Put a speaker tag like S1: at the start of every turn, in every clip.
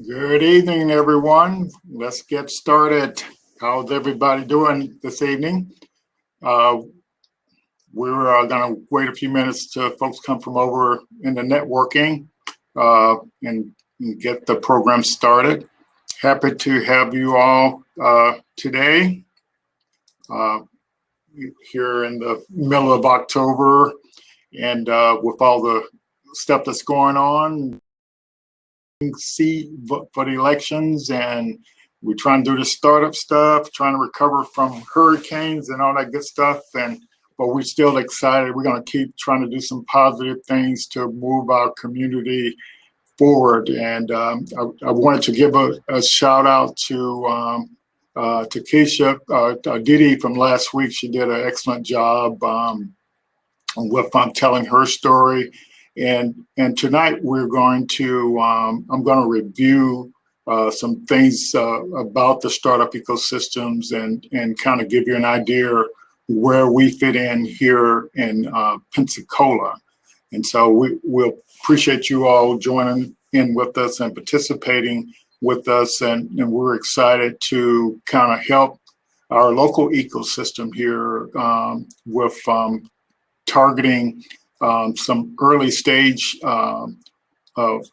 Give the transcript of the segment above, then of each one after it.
S1: Good evening, everyone. Let's get started. How's everybody doing this evening? We're going to wait a few minutes till folks come from over in the networking and get the program started. Happy to have you all today here in the middle of October, and with all the stuff that's going on. See for the elections, and we're trying to do the startup stuff, trying to recover from hurricanes and all that good stuff. But we're still excited. We're going to keep trying to do some positive things to move our community forward. And I wanted to give a shout out to Keisha, Didi from last week. She did an excellent job with telling her story. And tonight we're going to, I'm going to review some things about the startup ecosystems and kind of give you an idea where we fit in here in Pensacola. And so we'll appreciate you all joining in with us and participating with us. And we're excited to kind of help our local ecosystem here with targeting some early stage of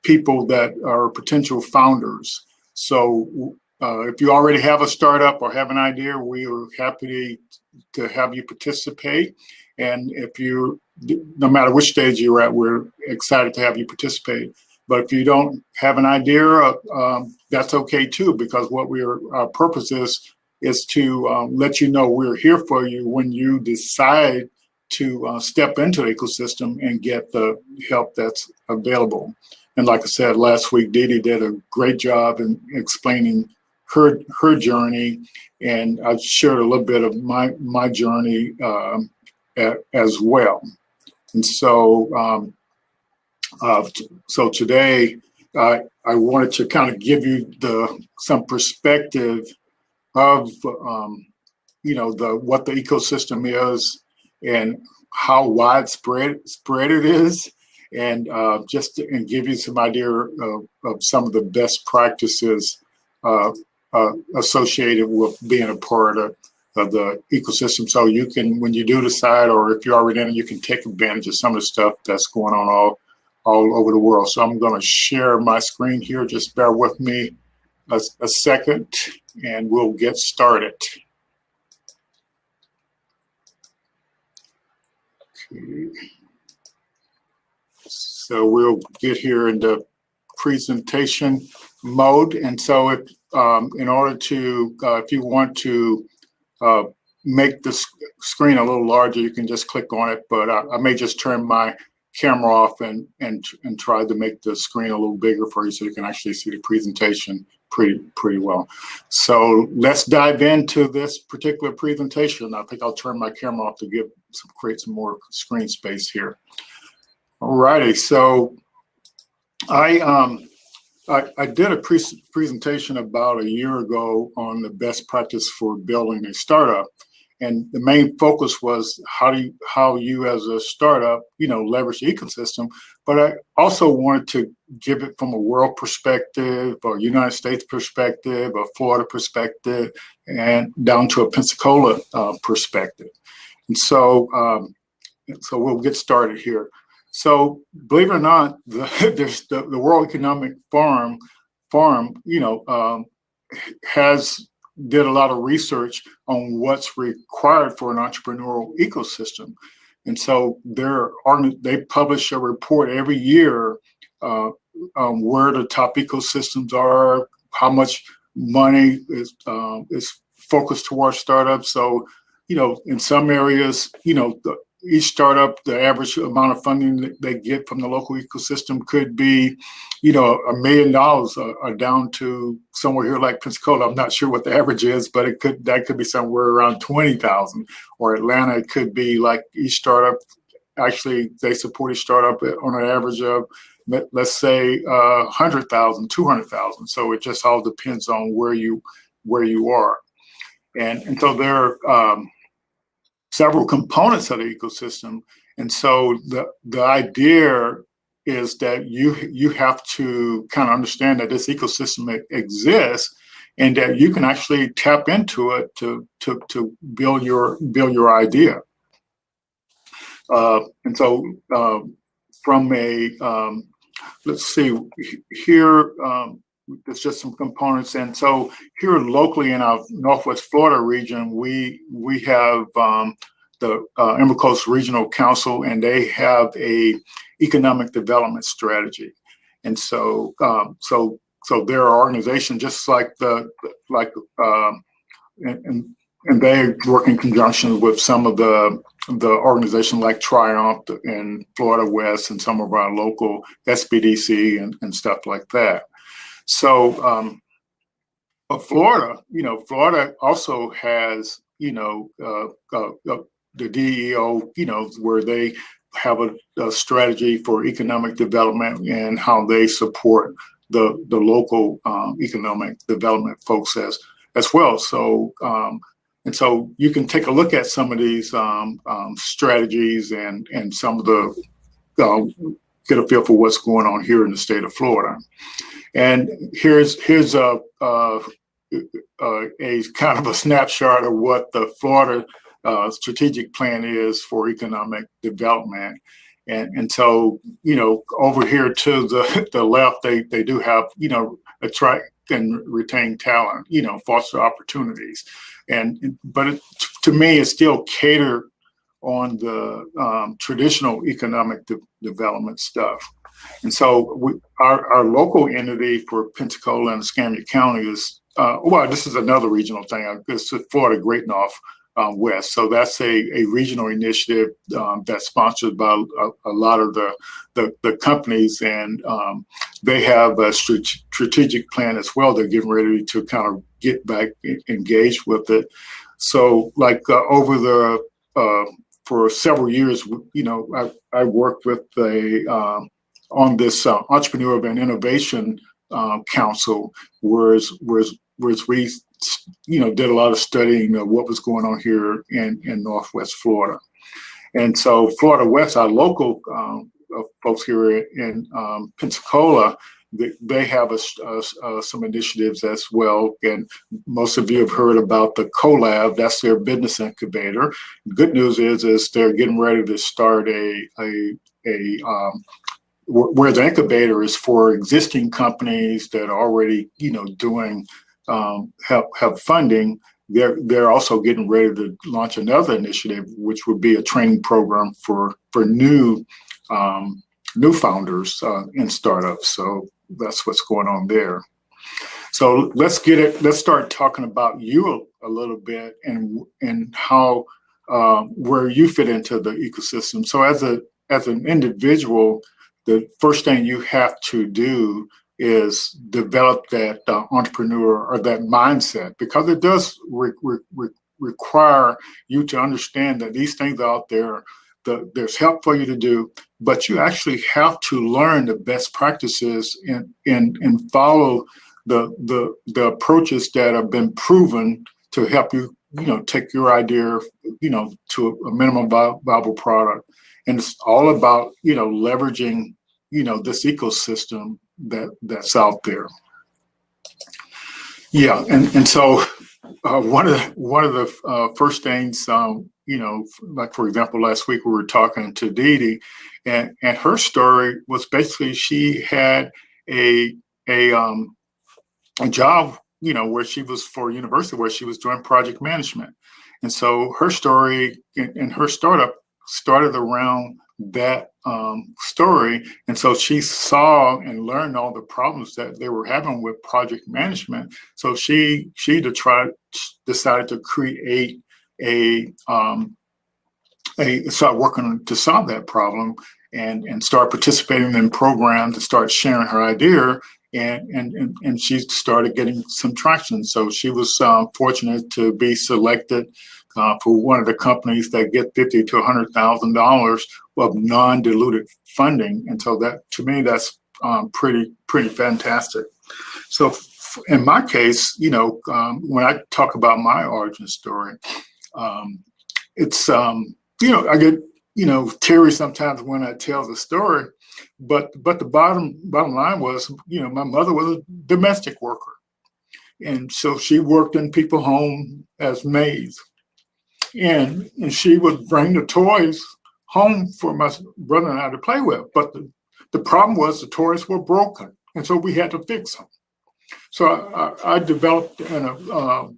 S1: people that are potential founders. So if you already have a startup or have an idea, we are happy to have you participate. And if you, no matter which stage you're at, we're excited to have you participate. But if you don't have an idea, that's okay too, because what our purpose is to let you know we're here for you when you decide to step into the ecosystem and get the help that's available. And like I said, last week, Didi did a great job in explaining her journey, and I shared a little bit of my journey as well. And so, so today, I wanted to kind of give you some perspective of what the ecosystem is, and how widespread it is, and give you some idea of some of the best practices associated with being a part of the ecosystem. So you can, when you do decide, or if you're already in it, you can take advantage of some of the stuff that's going on all over the world. So I'm going to share my screen here. Just bear with me a second, and we'll get started. So we'll get here into presentation mode. And so if, in order to, if you want to make the screen a little larger, you can just click on it, but I may just turn my camera off and try to make the screen a little bigger for you so you can actually see the presentation pretty well. So let's dive into this particular presentation. I think I'll turn my camera off to create some more screen space here. All righty, so I did a presentation about a year ago on the best practice for building a startup. And the main focus was how you as a startup, leverage the ecosystem. But I also wanted to give it from a world perspective, or United States perspective, or Florida perspective, and down to a Pensacola perspective. And so, so we'll get started here. So believe it or not, the World Economic Forum, did a lot of research on what's required for an entrepreneurial ecosystem. And so they publish a report every year on where the top ecosystems are, how much money is focused towards startups. So, in some areas, each startup, the average amount of funding that they get from the local ecosystem could be, $1 million, down to somewhere here like Pensacola. I'm not sure what the average is, but that could be somewhere around 20,000. Or Atlanta, it could be like each startup. Actually, they support each startup on an average of, let's say, 100,000, 200,000. So it just all depends on where you are, and so there are several components of the ecosystem. And so the idea is that you have to kind of understand that this ecosystem exists, and that you can actually tap into it to build your idea. And so from a let's see here. There's just some components, and so here locally in our Northwest Florida region, we have the Emerald Coast Regional Council, and they have a economic development strategy, and so there are organizations just like and they work in conjunction with some of the organizations like Triumph in Florida West and some of our local SBDC and stuff like that. So, Florida, Florida also has, the DEO, where they have a strategy for economic development and how they support the local economic development folks as well. So, and so you can take a look at some of these strategies and some of the get a feel for what's going on here in the state of Florida. And here's a kind of a snapshot of what the Florida strategic plan is for economic development. And so, over here to the left, they do have, attract and retain talent, foster opportunities. But to me, it's still catered on the traditional economic development stuff. And so our local entity for Pensacola and Escambia County is, this is another regional thing. It's Florida Great North West. So that's a regional initiative that's sponsored by a lot of the companies, and they have a strategic plan as well. They're getting ready to kind of get back engaged with it. So like for several years, I worked with on this entrepreneurial and innovation council, whereas we did a lot of studying of what was going on here in Northwest Florida. And so Florida West, our local folks here in Pensacola, they have some initiatives as well. And most of you have heard about the CoLab. That's their business incubator. The good news is they're getting ready to start where the incubator is for existing companies that are already, doing have funding. They're also getting ready to launch another initiative, which would be a training program for new founders in startups. So that's what's going on there. So let's start talking about you a little bit and how where you fit into the ecosystem. So as an individual, the first thing you have to do is develop that entrepreneur or that mindset, because it does require you to understand that these things out there, there's help for you to do, but you actually have to learn the best practices and follow the approaches that have been proven to help you, take your idea, to a minimum viable product. And it's all about, leveraging, this ecosystem that's out there. Yeah, and so one of the first things, like for example, last week we were talking to Dee Dee, and her story was basically she had a job, where she was for university, where she was doing project management, and so her story and her startup started around that story. And so she saw and learned all the problems that they were having with project management. So she decided to create start working to solve that problem and start participating in programs and start sharing her idea. And she started getting some traction. So she was fortunate to be selected for one of the companies that get $50,000 to $100,000 of non-diluted funding. And so that, to me, that's pretty fantastic. So in my case, when I talk about my origin story, it's, I get, teary sometimes when I tell the story, but the bottom line was, my mother was a domestic worker, and so she worked in people's home as maids, and she would bring the toys home for my brother and I to play with. But the problem was the toys were broken, and so we had to fix them. So I developed a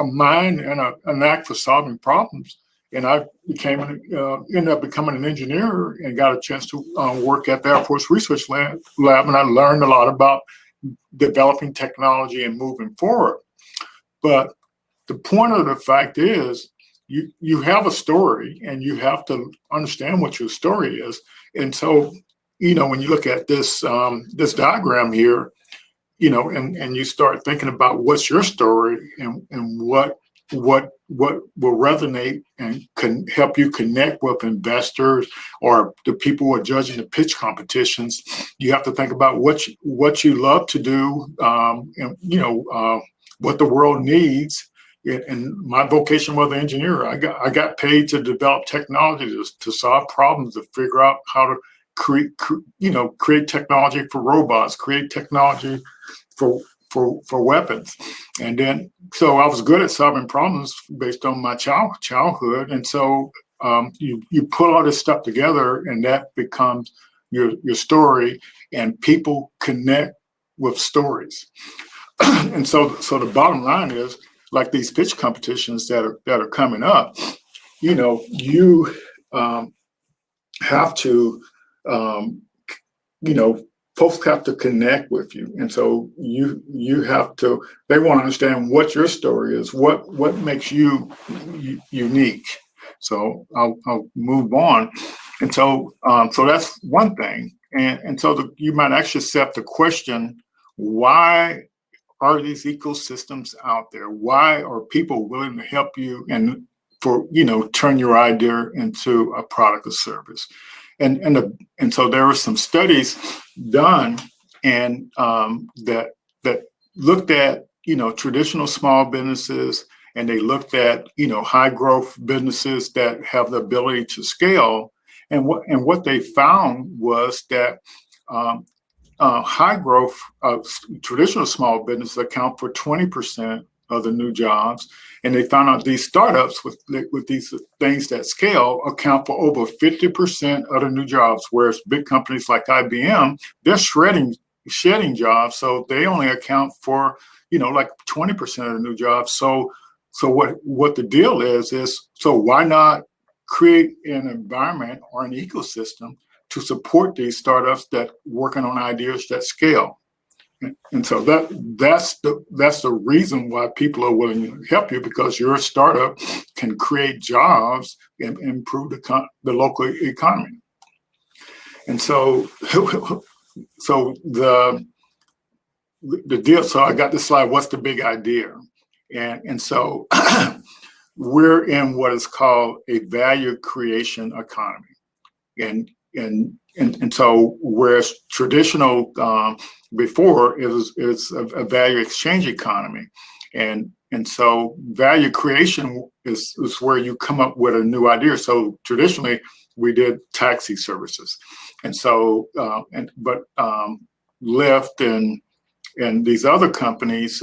S1: mind and a knack for solving problems, and I ended up becoming an engineer and got a chance to work at the Air Force Research Lab, and I learned a lot about developing technology and moving forward. But the point of the fact is, you have a story, and you have to understand what your story is. And so, when you look at this this diagram here, and you start thinking about what's your story and what will resonate and can help you connect with investors or the people who are judging the pitch competitions. You have to think about what you love to do, and what the world needs. And my vocation was an engineer. I got paid to develop technology to solve problems, to figure out how to create technology for robots, create technology for weapons. And then, so I was good at solving problems based on my childhood. And so you put all this stuff together, and that becomes your story, and people connect with stories. And so the bottom line is, like these pitch competitions that are coming up, you have to, folks have to connect with you. And so you have to, they want to understand what your story is, what makes you unique. So I'll move on. And so that's one thing. And so you might actually set the question, why are these ecosystems out there? Why are people willing to help you and turn your idea into a product or service? And so there were some studies done, and that looked at traditional small businesses, and they looked at high growth businesses that have the ability to scale. And what they found was that high growth traditional small businesses account for 20% of the new jobs, and they found out these startups with these things that scale account for over 50% of the new jobs, whereas big companies like IBM, they're shedding jobs, so they only account for like 20% of the new jobs. So what the deal is so why not create an environment or an ecosystem to support these startups that working on ideas that scale? And so that's the reason why people are willing to help you, because your startup can create jobs and improve the local economy. And so the deal. So I got this slide. What's the big idea? And so we're in what is called a value creation economy, and so whereas traditional before it was a value exchange economy, and so value creation is where you come up with a new idea. So traditionally we did taxi services, and so but Lyft and these other companies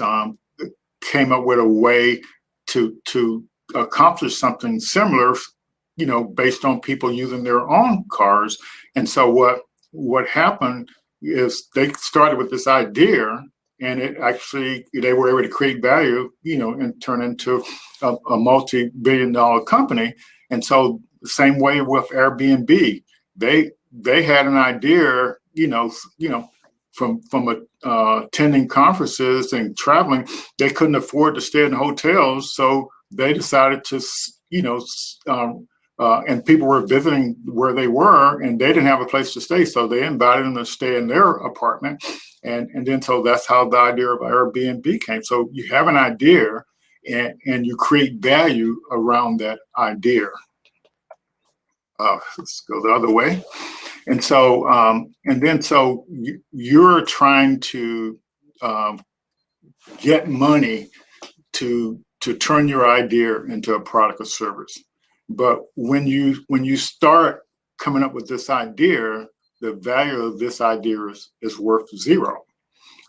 S1: came up with a way to accomplish something similar, based on people using their own cars. And so what happened is they started with this idea, and they were able to create value, and turn into a multi-billion-dollar company. And so the same way with Airbnb, they had an idea, from attending conferences and traveling. They couldn't afford to stay in hotels, so they decided to, and people were visiting where they were, and they didn't have a place to stay, so they invited them to stay in their apartment, and then so that's how the idea of Airbnb came. So you have an idea, and you create value around that idea. Let's go the other way. And so, so you're trying to get money to turn your idea into a product or service. But when you start coming up with this idea, the value of this idea is worth zero.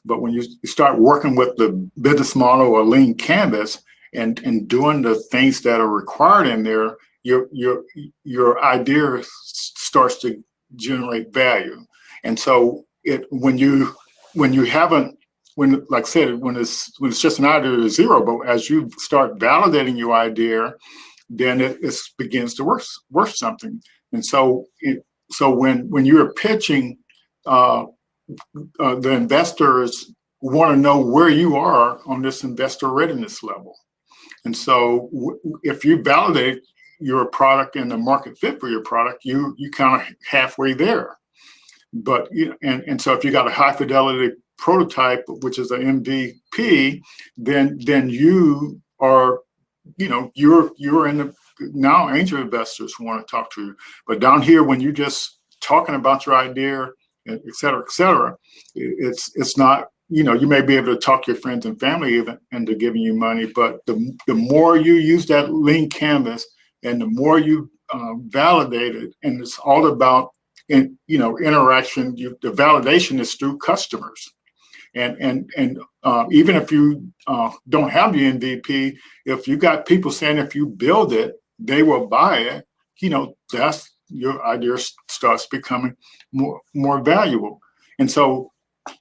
S1: But when you start working with the business model or lean canvas and doing the things that are required in there, your idea starts to generate value. And so when like I said, when it's just an idea, it's zero. But as you start validating your idea, then it begins to worth something. And so when you're pitching, the investors want to know where you are on this investor readiness level. And so if you validate your product and the market fit for your product, you kind of halfway there. But and so if you got a high fidelity prototype, which is an MVP, then you are, you're in the, now angel investors want to talk to you. But down here, when you're just talking about your idea, et cetera, it's not, you may be able to talk your friends and family even into giving you money, but the more you use that lean canvas and the more you validate it, and it's all about interaction. The validation is through customers, and even if you don't have the MVP, if you got people saying if you build it, they will buy it. That's your idea starts becoming more valuable. And so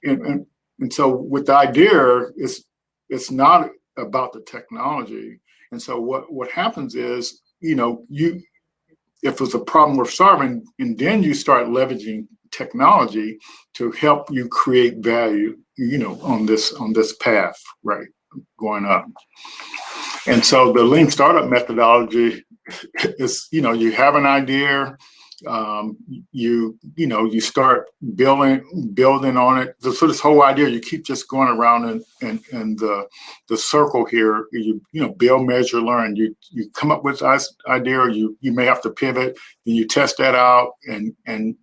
S1: and so with the idea, it's not about the technology. And so what happens is, if it's a problem worth solving, and then you start leveraging technology to help you create value, on this path, right, going up. And so the lean startup methodology is, you have an idea, you start building on it. So this whole idea, you keep just going around in the circle here. You build, measure, learn. You come up with this idea, or you may have to pivot, then you test that out, and then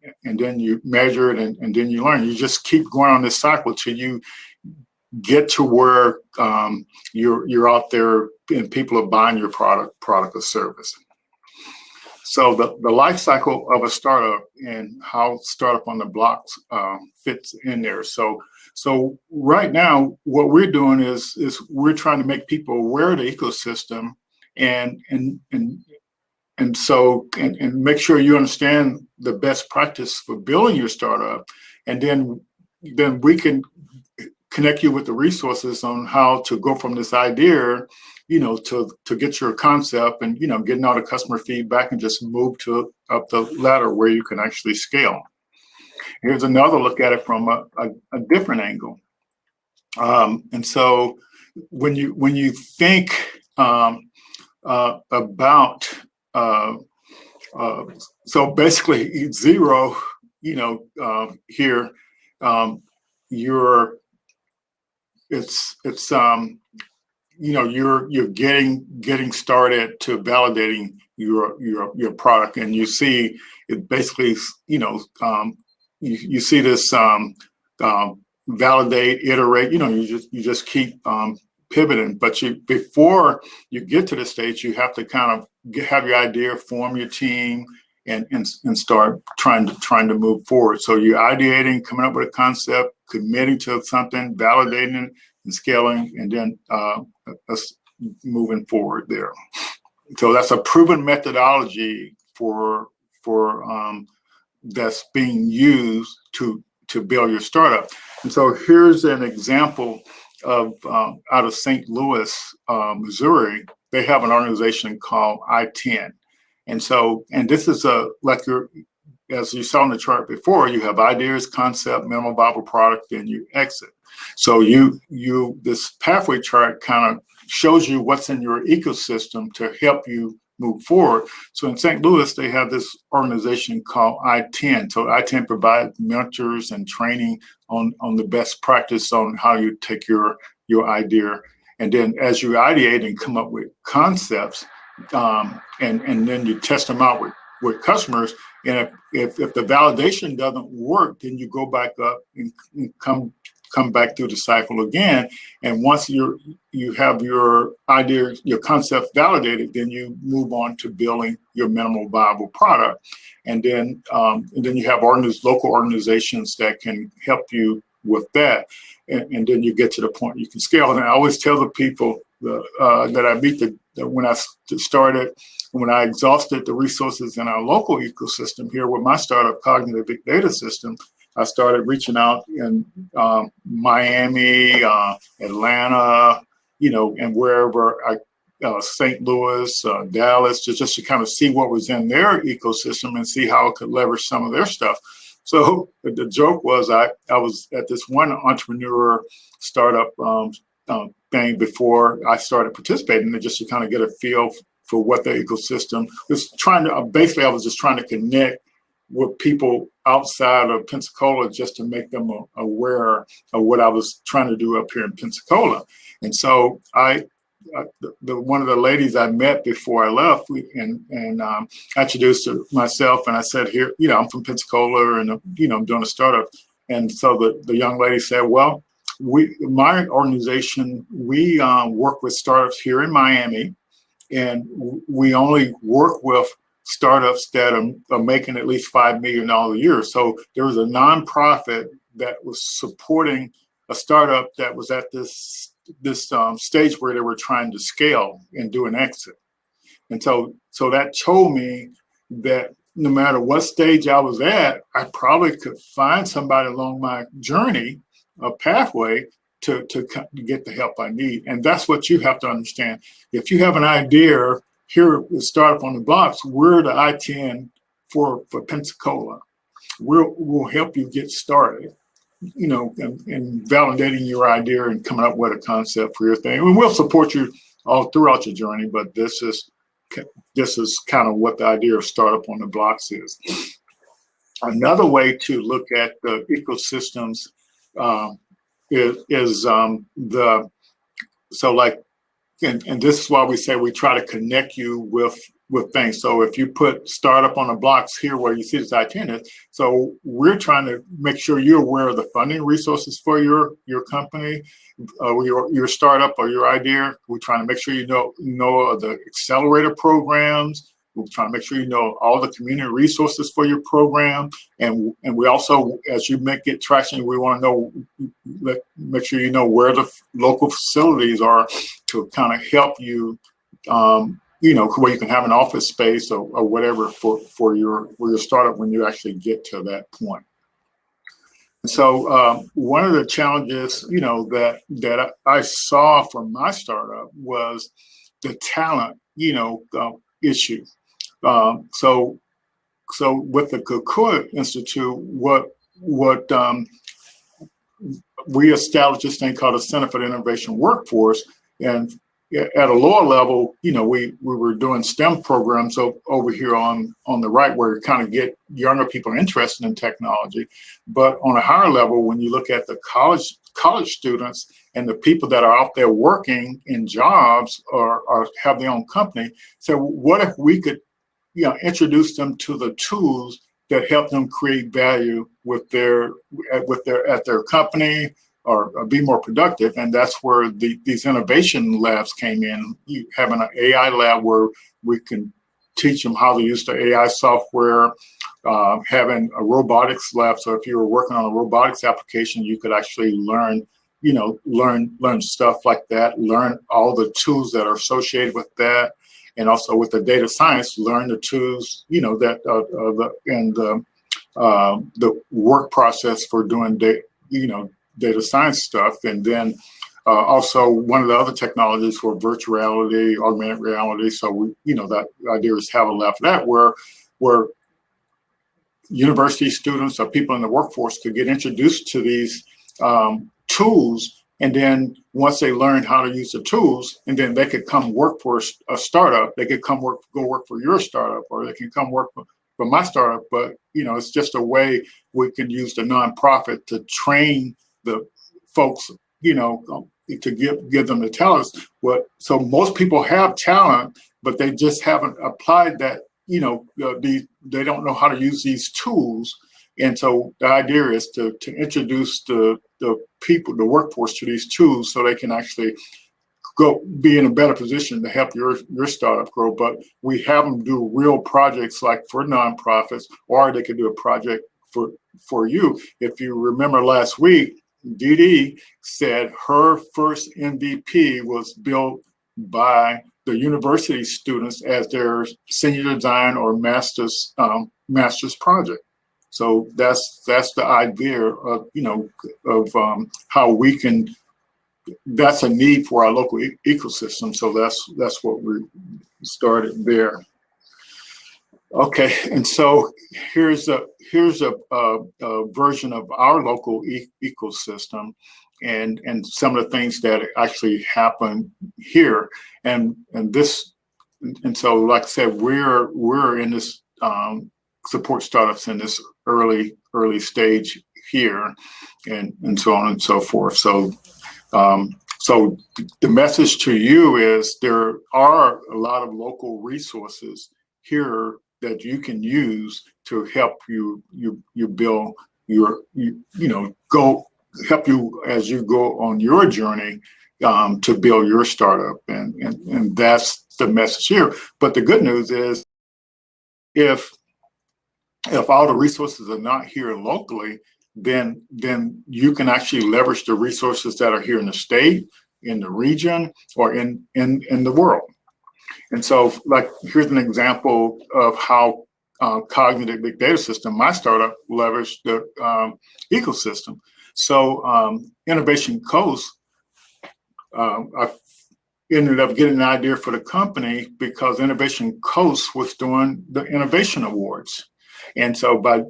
S1: you measure it, and then you learn. You just keep going on this cycle till you get to where you're out there and people are buying your product or service. So the life cycle of a startup and how Startup on the Blocks fits in there. So right now, what we're doing is we're trying to make people aware of the ecosystem and make sure you understand the best practice for building your startup, and then we can connect you with the resources on how to go from this idea, to get your concept and, getting all the customer feedback and just move up the ladder where you can actually scale. Here's another look at it from a different angle. And so when you think about, so basically zero, here, you're getting started to validating your product, and you see it basically, you see this validate, iterate, you just keep pivoting. But before you get to the stage, you have to kind of have your idea, form your team, and start trying to move forward. So you're ideating, coming up with a concept, committing to something, validating it, and scaling, and then us moving forward there. So that's a proven methodology for that's being used to build your startup. And so here's an example of out of St. Louis, Missouri. They have an organization called I-10. And this is as you saw in the chart before, you have ideas, concept, minimum viable product, then you exit. So this pathway chart kind of shows you what's in your ecosystem to help you move forward. So in St. Louis, they have this organization called I-10. So I-10 provides mentors and training on the best practice on how you take your idea. And then as you ideate and come up with concepts, and then you test them out with customers. And if the validation doesn't work, then you go back up and come back through the cycle again. And once you have your idea, your concept validated, then you move on to building your minimal viable product. And then you have local organizations that can help you with that. And then you get to the point you can scale. And I always tell the people that I meet that when I started, when I exhausted the resources in our local ecosystem here with my startup, Cognitive Big Data System, I started reaching out in Miami, Atlanta, and wherever St. Louis, Dallas, just to kind of see what was in their ecosystem and see how I could leverage some of their stuff. So the joke was I was at this one entrepreneur startup thing before I started participating in it, just to kind of get a feel for what the ecosystem was trying to, basically I was just trying to connect with people outside of Pensacola just to make them aware of what I was trying to do up here in Pensacola. And so one of the ladies I met before I left, I introduced myself and I said, here, I'm from Pensacola and, I'm doing a startup. And so the young lady said, well, my organization, we work with startups here in Miami, and we only work with startups that are making at least $5 million a year. So there was a nonprofit that was supporting a startup that was at this stage where they were trying to scale and do an exit. And so that told me that no matter what stage I was at, I probably could find somebody along my journey, a pathway to get the help I need. And that's what you have to understand. If you have an idea, here at Startup on the Blocks, we're the I-10 for Pensacola. We'll help you get started, and validating your idea and coming up with a concept for your thing. And we'll support you all throughout your journey, but this is kind of what the idea of Startup on the Blocks is. Another way to look at the ecosystems and this is why we say we try to connect you with things. So if you put Startup on the Blocks here where you see this itinerary, so we're trying to make sure you're aware of the funding resources for your company, your startup or your idea. We're trying to make sure you know of the accelerator programs. We're trying to make sure you know all the community resources for your program. And we also, as you get traction, we want to make sure you know where the local facilities are to kind of help you, where you can have an office space or whatever for your startup when you actually get to that point. And so one of the challenges, that I saw from my startup was the talent, issue. So with the Kukua Institute, what we established this thing called a Center for the Innovation Workforce, and at a lower level, we were doing STEM programs over here on the right, where you kind of get younger people interested in technology. But on a higher level, when you look at the college students and the people that are out there working in jobs or have their own company, so what if we could introduce them to the tools that help them create value at their company or be more productive. And that's where these innovation labs came in. You having an AI lab where we can teach them how to use the AI software, having a robotics lab. So if you were working on a robotics application, you could actually learn stuff like that, learn all the tools that are associated with that. And also with the data science, learn the tools, that the work process for doing data science stuff. And then also one of the other technologies for virtual reality, augmented reality. So that idea is have a lab for that, where university students or people in the workforce could get introduced to these tools. And then once they learn how to use the tools, and then they could come work for a startup, they could go work for your startup, or they can come work for my startup. But, it's just a way we can use the nonprofit to train the folks, to give them the talents. So most people have talent, but they just haven't applied that, they don't know how to use these tools. And so the idea is to introduce the people, the workforce, to these tools so they can actually go be in a better position to help your startup grow. But we have them do real projects like for nonprofits, or they could do a project for you. If you remember last week, Dee Dee said her first MVP was built by the university students as their senior design or master's project. So that's the idea of how we can. That's a need for our local ecosystem. So that's what we started there. Okay, and so here's a version of our local ecosystem, and some of the things that actually happen here, and so like I said, we're in this support startups in this early stage here, and so on and so forth. So so the message to you is there are a lot of local resources here that you can use to help you build your go help you as you go on your journey to build your startup, and that's the message here. But the good news is if all the resources are not here locally, then you can actually leverage the resources that are here in the state, in the region, or in the world. And so, like, here's an example of how Cognitive Big Data System, my startup, leveraged the ecosystem. So Innovation Coast, I ended up getting an idea for the company because Innovation Coast was doing the Innovation Awards. And so I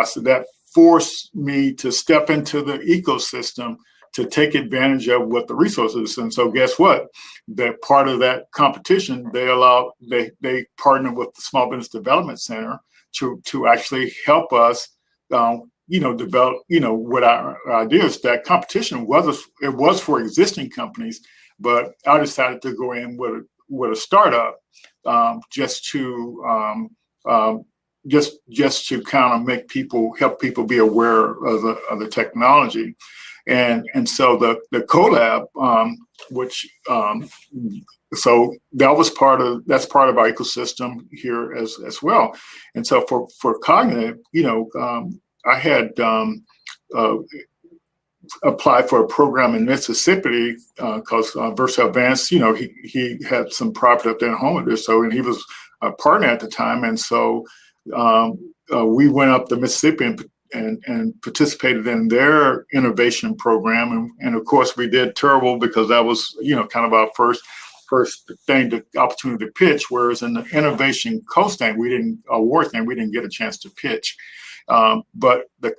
S1: said that forced me to step into the ecosystem to take advantage of what the resources. And so guess what? That part of that competition, they partner with the Small Business Development Center to actually help us develop, what our ideas. That competition was for existing companies, but I decided to go in with a startup just to kind of help people be aware of the technology. And so the collab, so that's part of our ecosystem here as well. And so for Cognitive, I had applied for a program in Mississippi because Versa Advance, he had some property up there in Homewood, and he was a partner at the time, and so we went up to Mississippi and participated in their innovation program, and of course we did terrible because that was kind of our first thing, the opportunity to pitch. Whereas in the Innovation Coast thing, we didn't get a chance to pitch. But the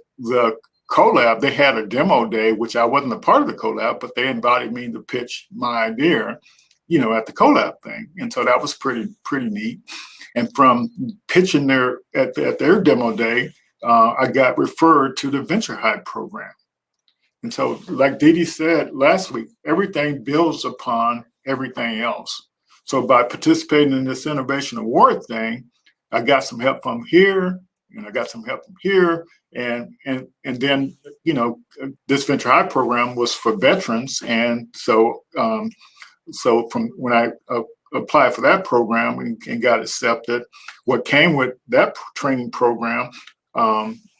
S1: collab, they had a demo day, which I wasn't a part of the collab, but they invited me to pitch my idea, at the collab thing, and so that was pretty neat. And from pitching there at their demo day, I got referred to the Venture Hive program. And so, like Dee Dee said last week, everything builds upon everything else. So by participating in this Innovation Award thing, I got some help from here, and I got some help from here, and then this Venture Hive program was for veterans, and so from when I applied for that program and got accepted, what came with that training program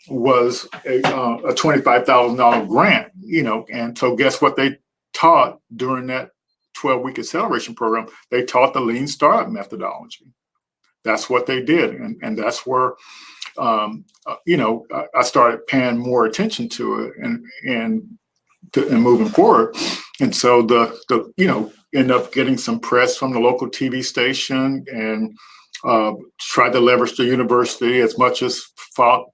S1: was a $25,000 grant, and so guess what they taught during that 12-week acceleration program? They taught the lean startup methodology. That's what they did, and that's where I started paying more attention to it and moving forward. And so ended up getting some press from the local TV station and tried to leverage the university as much as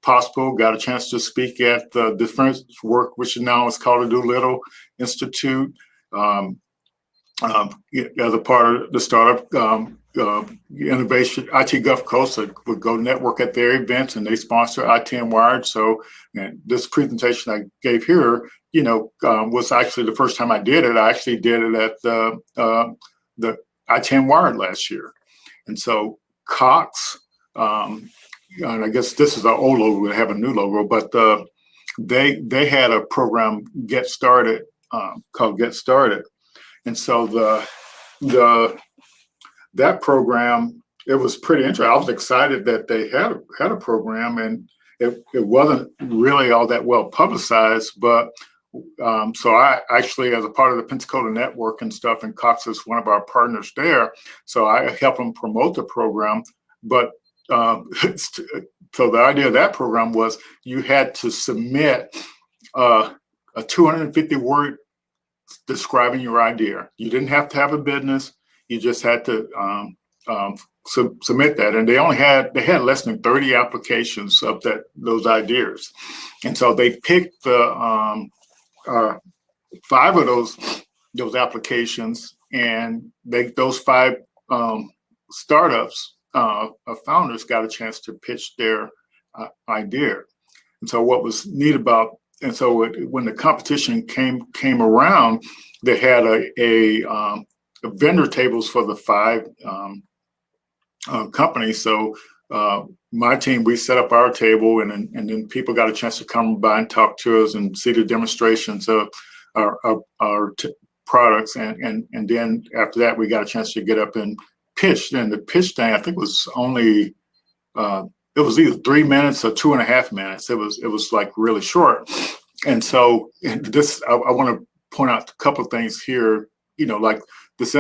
S1: possible. Got a chance to speak at the Defense Work, which now is called the Doolittle Institute. As a part of the startup innovation, IT Gulf Coast would go network at their events, and they sponsor IT and Wired. So this presentation I gave here, was actually the first time I did it. I actually did it at the IT and Wired last year. And so Cox, and I guess this is our old logo, we have a new logo, but they had a program, Get Started, called Get Started. And so that program, it was pretty interesting. I was excited that they had a program, and it wasn't really all that well publicized, but so I actually, as a part of the Pensacola network and stuff, and Cox is one of our partners there, so I help them promote the program. But so the idea of that program was you had to submit a 250-word describing your idea. You didn't have to have a business. You just had to submit that, and they had less than 30 applications of those ideas, and so they picked the 5 of those applications, and those 5 startups founders got a chance to pitch their idea. And so what was neat about, and so when the competition came around, they had a vendor tables for the 5 companies. So my team, we set up our table, and then people got a chance to come by and talk to us and see the demonstrations of our products. And then after that, we got a chance to get up and pitch. And the pitch thing, I think, was only it was either 3 minutes or 2.5 minutes. It was like really short. And so this, I want to point out a couple of things here. Like this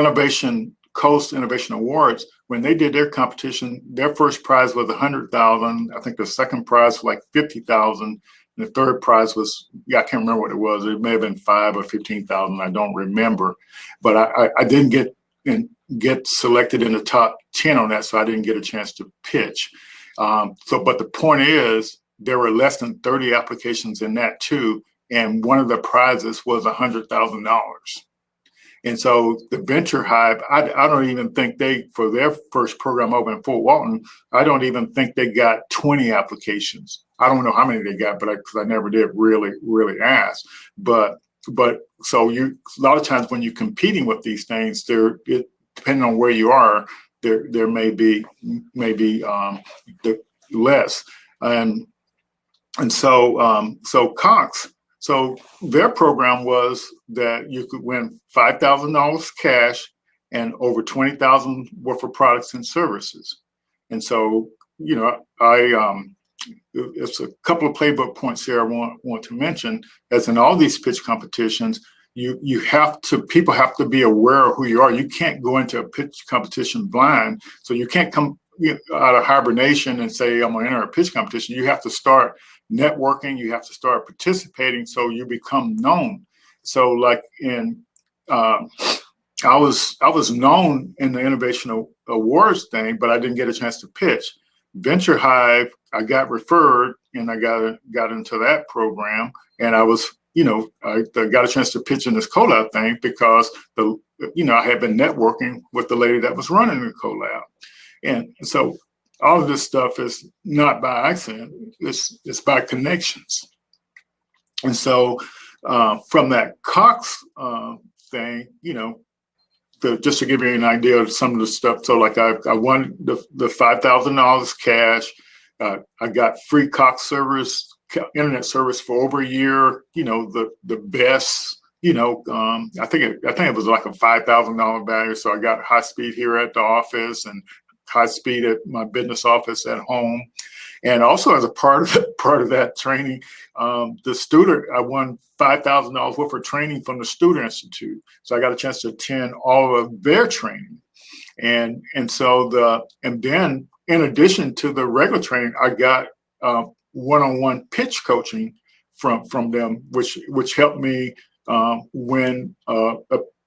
S1: Coast Innovation Awards, when they did their competition, their first prize was $100,000. I think the second prize was like $50,000. And the third prize was, I can't remember what it was. It may have been $5,000 or $15,000. I don't remember. But I didn't get selected in the top 10 on that, so I didn't get a chance to pitch. But the point is, there were less than 30 applications in that too, and one of the prizes was $100,000. And so the Venture Hive, I don't even think for their first program over in Fort Walton, I don't even think they got 20 applications. I don't know how many they got, but because I never did really ask. But so a lot of times when you're competing with these things, depending on where you are, there may be less. And so Cox. So their program was that you could win $5,000 cash and over $20,000 worth of products and services. And so, it's a couple of playbook points here I want to mention. As in all these pitch competitions, people have to be aware of who you are. You can't go into a pitch competition blind. So you can't come out of hibernation and say, I'm going to enter a pitch competition. You have to start networking. You have to start participating so you become known. So like I was known in the Innovation Awards thing, but I didn't get a chance to pitch. Venture Hive, I got referred, and I got into that program, and I was, I got a chance to pitch in this collab thing because I had been networking with the lady that was running the collab. And so all of this stuff is not by accident, it's by connections. And so from that Cox thing, just to give you an idea of some of the stuff. So like I won the $5,000 cash. I got free Cox internet service for over a year. The best. I think it was like a $5,000 value. So I got high speed here at the office and high speed at my business office at home. And also as a part of that training, I won $5,000 worth of training from the Student Institute. So I got a chance to attend all of their training. And then in addition to the regular training, I got one-on-one pitch coaching from them, which helped me win a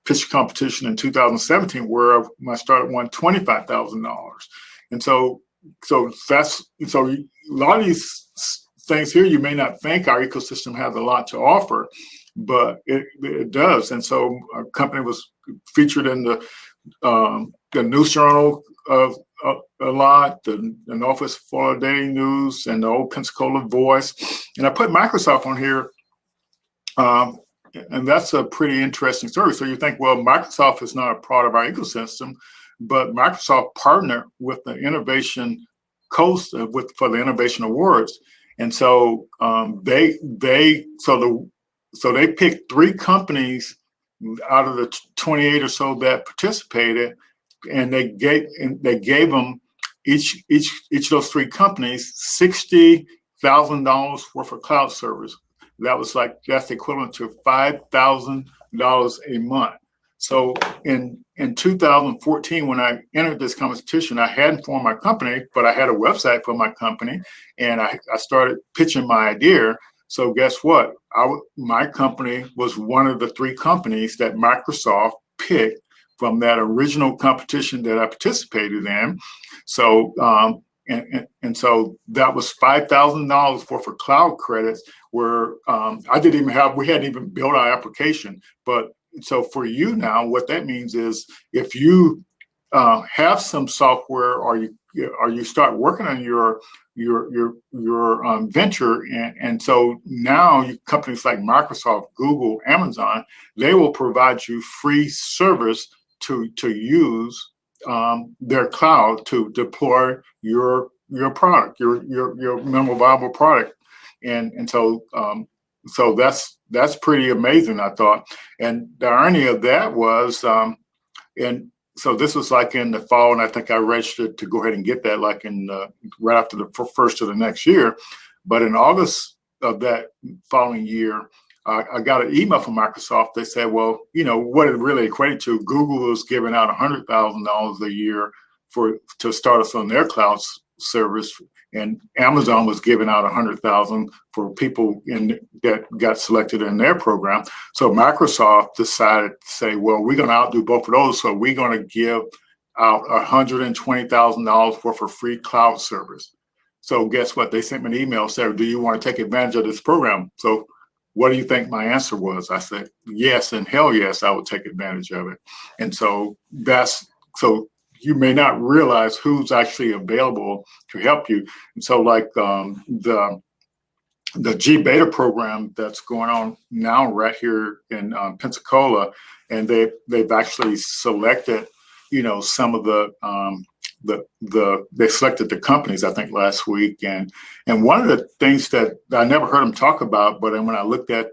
S1: pitch competition in 2017 where I started won $25,000. And so a lot of these things here, you may not think our ecosystem has a lot to offer, but it does. And so our company was featured in the News Journal of a lot, the Northwest Florida Daily News, and the Old Pensacola Voice. And I put Microsoft on here, and that's a pretty interesting story. So you think, well, Microsoft is not a part of our ecosystem, but Microsoft partnered with the Innovation Coast for the Innovation Awards, and so they picked 3 companies out of the 28 or so that participated, and they gave them each of those three companies $60,000 worth of cloud service. That's equivalent to $5,000 a month. So in 2014, when I entered this competition, I hadn't formed my company, but I had a website for my company, and I started pitching my idea. So guess what? My company was one of the three companies that Microsoft picked from that original competition that I participated in. So and so that was $5,000 worth of cloud credits, where we hadn't even built our application. But so for you now, what that means is if you have some software, or you start working on your venture, and so now companies like Microsoft, Google, Amazon, they will provide you free service to use their cloud to deploy your product, your minimal viable product, and so that's pretty amazing, I thought. And the irony of that was, and so this was like in the fall, and I think I registered to go ahead and get that like right after the first of the next year. But in August of that following year, I got an email from Microsoft. They said, well, what it really equated to, Google was giving out $100,000 a year to start us on their cloud service, and Amazon was giving out $100,000 for people that got selected in their program. So Microsoft decided to say, well, we're going to outdo both of those, so we're going to give out $120,000 worth of free cloud service. So guess what? They sent me an email saying, do you want to take advantage of this program? So what do you think my answer was? I said, yes, and hell yes, I would take advantage of it. And so you may not realize who's actually available to help you. And so like the G Beta program that's going on now right here in Pensacola, and they've actually selected, some of they selected the companies, I think, last week. And one of the things that I never heard them talk about, but when I looked at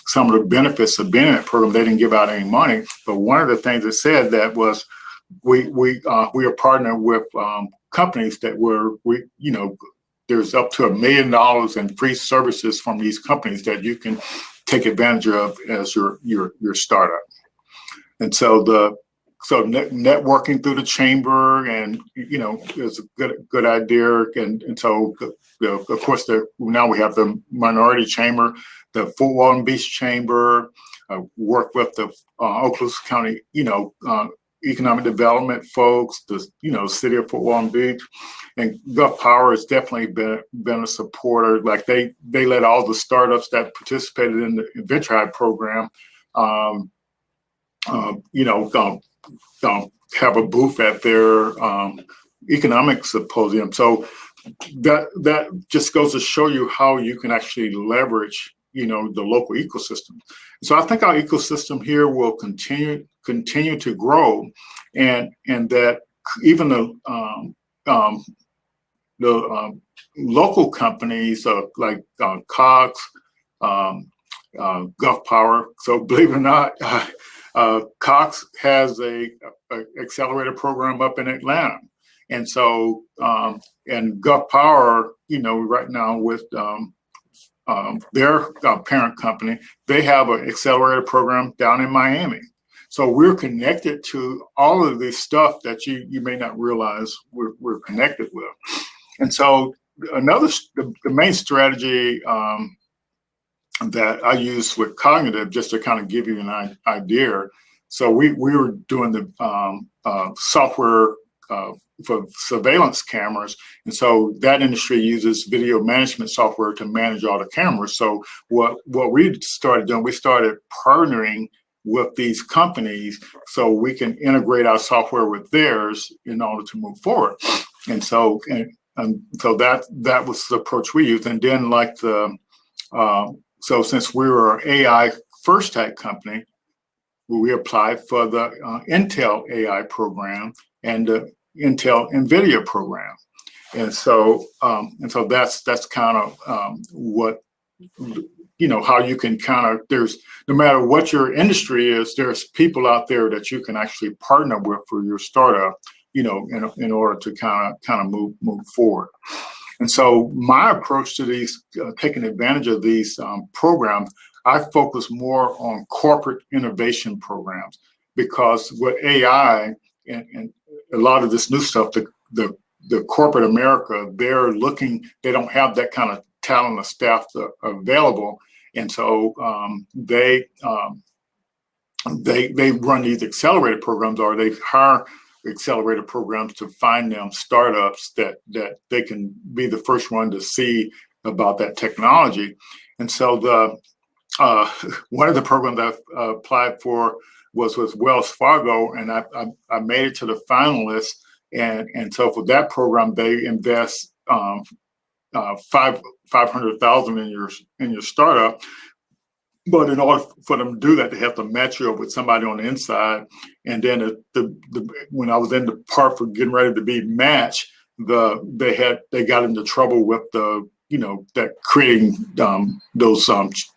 S1: some of the benefits of being in that program, they didn't give out any money. But one of the things it said that was we are partnered with companies that there's up to $1 million in free services from these companies that you can take advantage of as your startup. And so networking through the chamber, and is a good idea. And so of course now we have the minority chamber, the Fort Walton Beach chamber, work with the Oklahoma County economic development folks, the city of Fort Walton Beach, and Gulf Power has definitely been a supporter. Like they let all the startups that participated in the Venture Hive program, have a booth at their economic symposium. So that just goes to show you how you can actually leverage the local ecosystem. So I think our ecosystem here will continue to grow, and that even the local companies like Cox, Gulf Power. So believe it or not, Cox has a accelerator program up in Atlanta, and so and Gulf Power, right now with their parent company, they have an accelerator program down in Miami. So we're connected to all of this stuff that you may not realize we're connected with. And so the main strategy that I use with Cognitive, just to kind of give you an idea. So we were doing the software for surveillance cameras. And so that industry uses video management software to manage all the cameras. So what we started doing, we started partnering with these companies so we can integrate our software with theirs in order to move forward. And so so that was the approach we used. And then like so since we were an AI first type company, we applied for the Intel AI program and the Intel NVIDIA program. And so that's kind of what how you can kind of, there's, no matter what your industry is, there's people out there that you can actually partner with for your startup, in order to kind of move forward. And so my approach to these, taking advantage of these programs, I focus more on corporate innovation programs, because with AI and a lot of this new stuff, the corporate America, they don't have that kind of talent or staff available. And so they run these accelerated programs, or they hire accelerated programs to find them startups that they can be the first one to see about that technology. And so one of the programs I applied for was with Wells Fargo, and I made it to the finalists. And so for that program, they invest $500,000 in your startup. But in order for them to do that, they have to match you up with somebody on the inside. And then when I was in the part for getting ready to be matched, they got into trouble with that creating those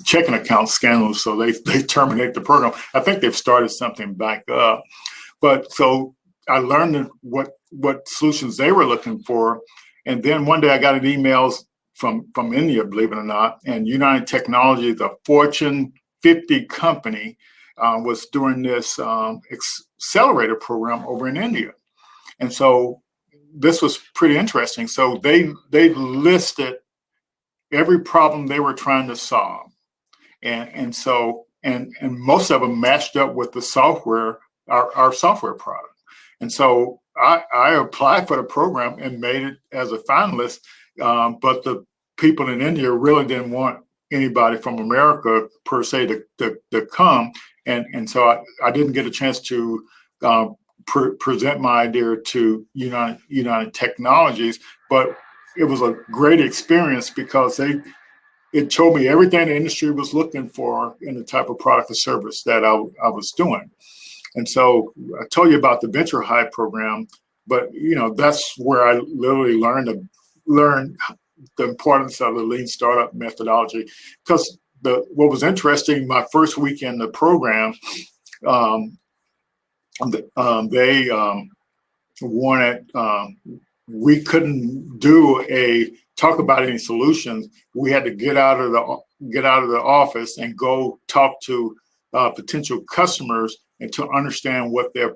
S1: checking account scandals. So they terminate the program. I think they've started something back up. But so I learned what solutions they were looking for. And then one day I got an email from India, believe it or not, and United Technology, the Fortune 50 company, was doing this accelerator program over in India. And so this was pretty interesting. So they listed every problem they were trying to solve. And most of them matched up with the software, our software product. And so I applied for the program and made it as a finalist. But the people in India really didn't want anybody from America per se to come. And so I didn't get a chance to present my idea to United Technologies, but it was a great experience because it told me everything the industry was looking for in the type of product or service that I was doing. And so I told you about the Venture Hive program, but that's where I literally learned the importance of the lean startup methodology. Because what was interesting, my first week in the program, they wanted, we couldn't talk about any solutions. We had to get out of the office and go talk to potential customers and to understand what their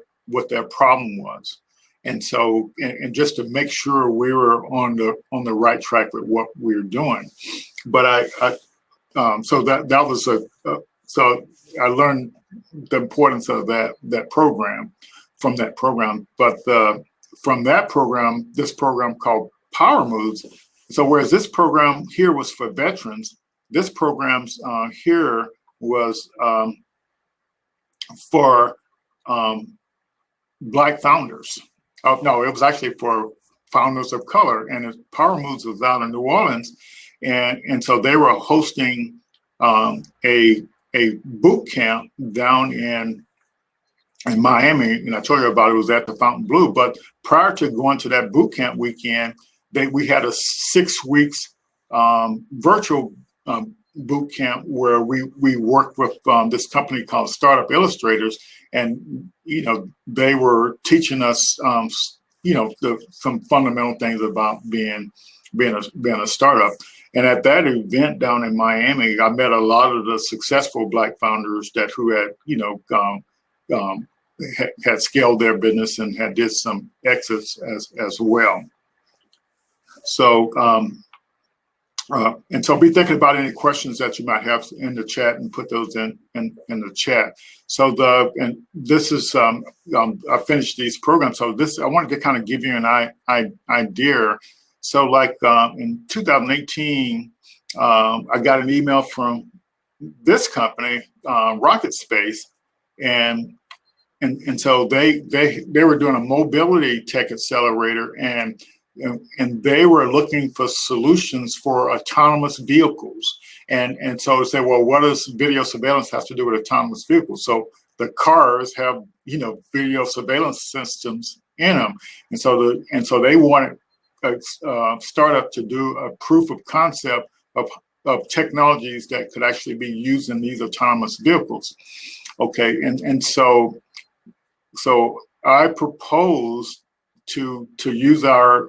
S1: problem was. And so, and just to make sure we were on the right track with what we were doing. But so that was so I learned the importance of that program from that program. But from that program, this program called Power Moves. So whereas this program here was for veterans, this program's here was for Black founders. No, it was actually for founders of color. And Power Moves was out in New Orleans, and so they were hosting a boot camp down in Miami, and I told you about it was at the Fontainebleau. But prior to going to that boot camp weekend, we had a 6 weeks virtual boot camp where we worked with this company called Startup Illustrators, and they were teaching us some fundamental things about being a startup. And at that event down in Miami, I met a lot of the successful Black founders who had had scaled their business and had did some exits as well. So and so be thinking about any questions that you might have in the chat and put those in the chat. So this is I finished these programs. So I wanted to kind of give you an idea. So like in 2018, I got an email from this company, Rocket Space, and so they were doing a mobility tech accelerator, and they were looking for solutions for autonomous vehicles. And so they said, well, what does video surveillance have to do with autonomous vehicles? So the cars have video surveillance systems in them, and so they wanted a startup to do a proof of concept of of technologies that could actually be used in these autonomous vehicles. Okay, and so I proposed to use our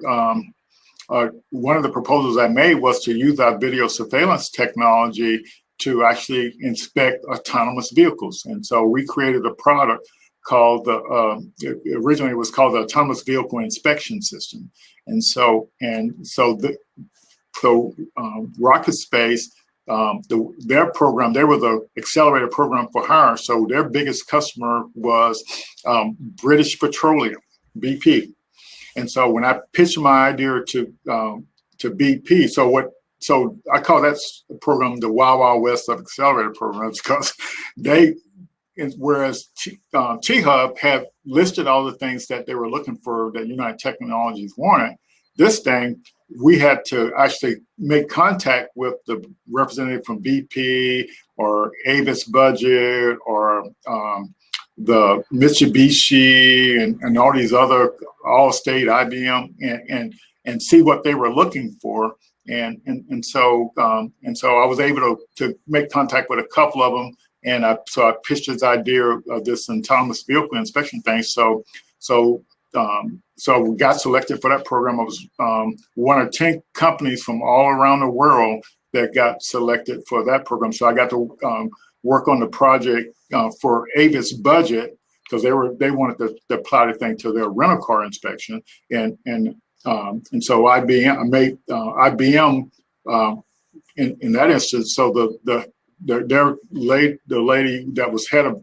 S1: one of the proposals I made was to use our video surveillance technology to actually inspect autonomous vehicles. And so we created a product called originally it was called the Autonomous Vehicle Inspection System. And so Rocket Space, their program, they were the accelerator program for hire. So their biggest customer was British Petroleum, BP. And so when I pitched my idea to BP, so I call that program the Wild Wild West of accelerator programs, because whereas T-Hub had listed all the things that they were looking for that United Technologies wanted, this thing, we had to actually make contact with the representative from BP or Avis Budget or the Mitsubishi and all these other Allstate, IBM, and see what they were looking for. And so I was able to make contact with a couple of them, and so I pitched this idea of this autonomous vehicle inspection thing. So we got selected for that program. I was one of 10 companies from all around the world that got selected for that program. So I got to work on the project for Avis Budget, because they wanted to apply the thing to their rental car inspection, and so IBM, I made IBM in that instance. So the lady that was head of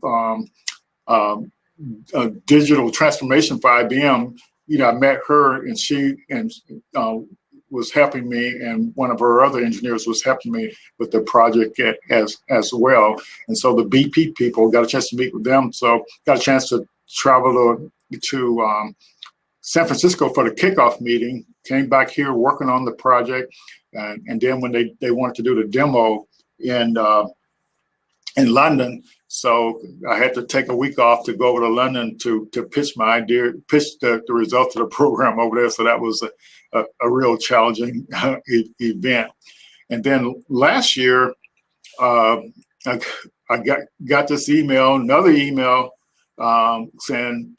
S1: digital transformation for IBM, I met her, and she was helping me, and one of her other engineers was helping me with the project as well. And so the BP people, got a chance to meet with them. So got a chance to travel to San Francisco for the kickoff meeting, came back here working on the project. And then when they wanted to do the demo in London, so I had to take a week off to go over to London to pitch my idea, pitch the results of the program over there. So that was a real challenging event. And then last year, I got this email, another email, saying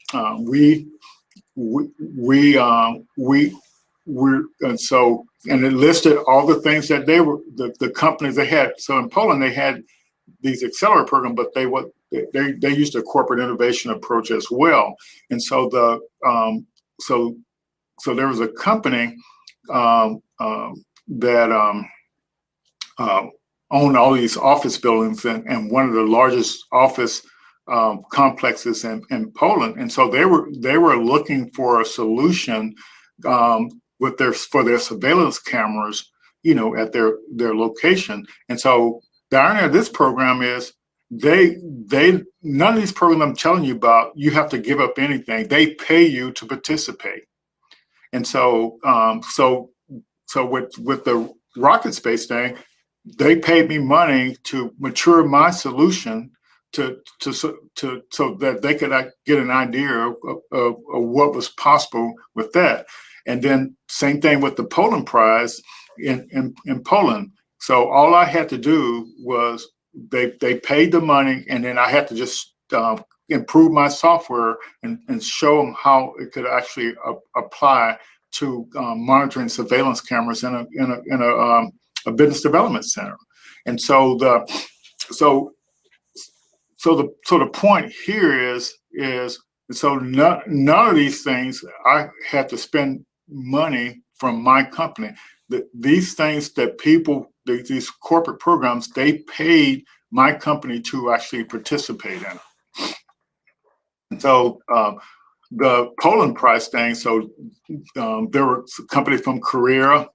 S1: and it listed all the things that the companies they had. So in Poland they had these accelerator programs, but they used a corporate innovation approach as well. And so so there was a company that owned all these office buildings and one of the largest office complexes in Poland. And so they were looking for a solution for their surveillance cameras, at their location. And so the irony of this program is none of these programs I'm telling you about, you have to give up anything. They pay you to participate. And so with the Rocket Space thing, they paid me money to mature my solution so that they could get an idea of what was possible with that. And then same thing with the Poland prize in Poland. So all I had to do was they paid the money, and then I had to just improve my software and show them how it could actually apply to monitoring surveillance cameras in a business development center. And so the point here is so none of these things I had to spend money from my company. These things that these corporate programs, they paid my company to actually participate in it. And so the Poland prize thing, so there were companies from Korea,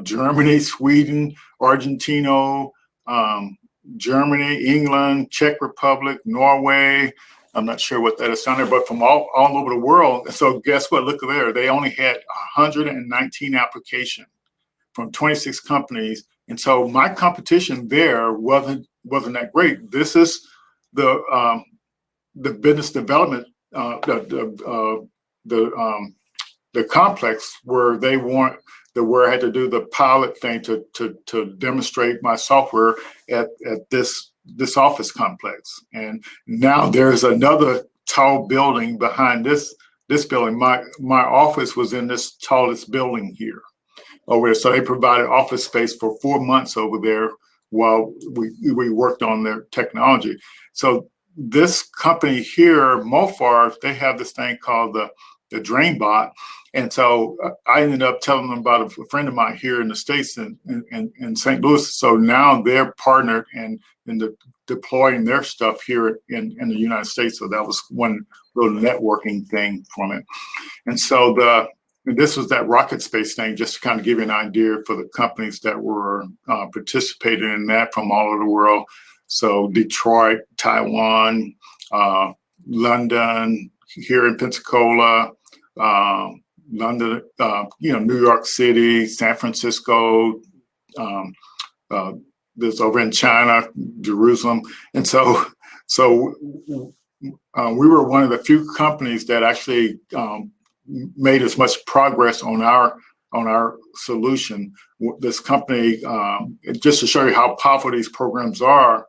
S1: Germany, Sweden, Argentina, Germany, England, Czech Republic, Norway. I'm not sure what that is down there, but from all over the world. So guess what? Look there. They only had 119 applications from 26 companies. And so my competition there wasn't that great. This is the business development, the complex where they where I had to do the pilot thing to demonstrate my software at this office complex. And now there's another tall building behind this building. My office was in this tallest building here over there. So they provided office space for 4 months over there while we worked on their technology. So this company here, Mofar, they have this thing called the DrainBot. And so I ended up telling them about a friend of mine here in the States in St. Louis. So now they're partnered in deploying their stuff here in the United States. So that was one little networking thing from it. And so this was that rocket space thing, just to kind of give you an idea for the companies that were participating in that from all over the world. So Detroit, Taiwan, London, here in Pensacola, London, New York City, San Francisco, there's over in China, Jerusalem. And so we were one of the few companies that actually made as much progress on our solution. This company, just to show you how powerful these programs are,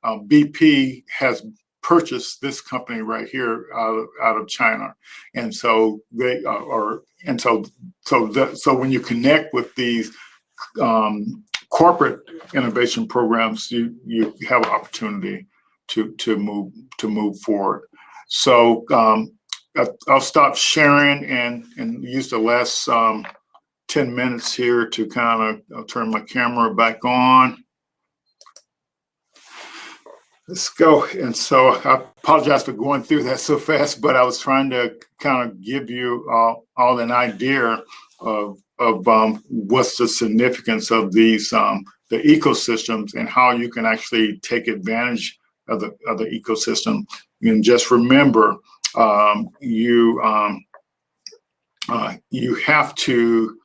S1: BP has purchased this company right here out of China, and so they are. And so when you connect with these corporate innovation programs, you have an opportunity to move forward. So I'll stop sharing and use the last 10 minutes here to kind of turn my camera back on. Let's go. And so I apologize for going through that so fast, but I was trying to kind of give you all an idea of what's the significance of these the ecosystems and how you can actually take advantage of the ecosystem. And just remember, you have to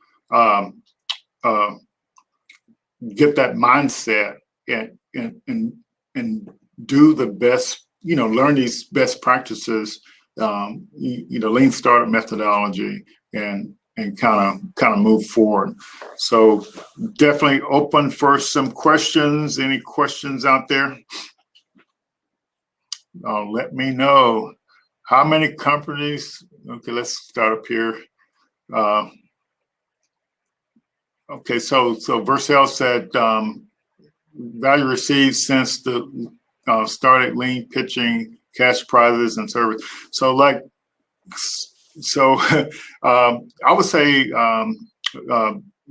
S1: get that mindset and do the best, learn these best practices, lean startup methodology, and kind of move forward. So definitely open for some questions. Any questions out there? Let me know. How many companies? Okay, let's start up here. Okay, so Vercel said value received since the started lean pitching, cash prizes, and service. So I would say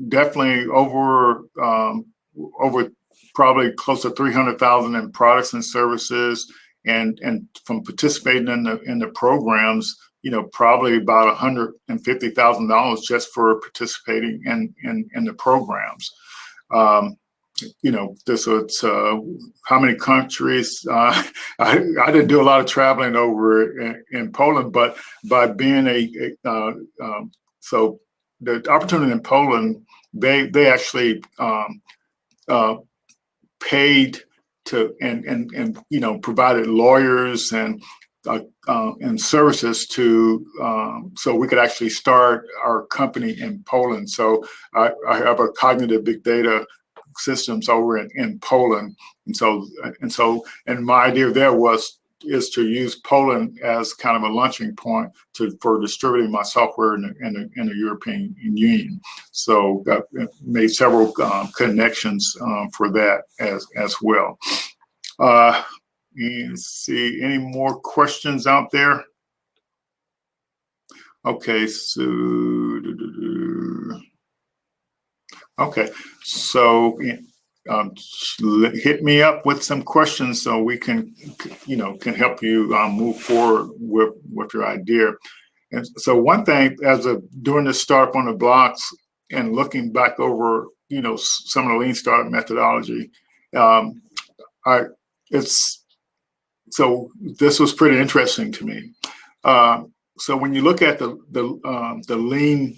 S1: definitely over probably close to 300,000 in products and services, and from participating in the programs, probably about $150,000 just for participating in the programs. It's how many countries? I didn't do a lot of traveling over in Poland, but by being so the opportunity in Poland, they actually paid to and provided lawyers and services to so we could actually start our company in Poland. So I have a cognitive big data systems over in Poland, and my idea there is to use Poland as kind of a launching point for distributing my software in the European Union. So I made several connections for that as well. Let's see, any more questions out there? Okay, so okay, so hit me up with some questions so we can help you move forward with your idea. And so one thing, doing this startup on the blocks and looking back over some of the lean startup methodology, so this was pretty interesting to me. So when you look at the lean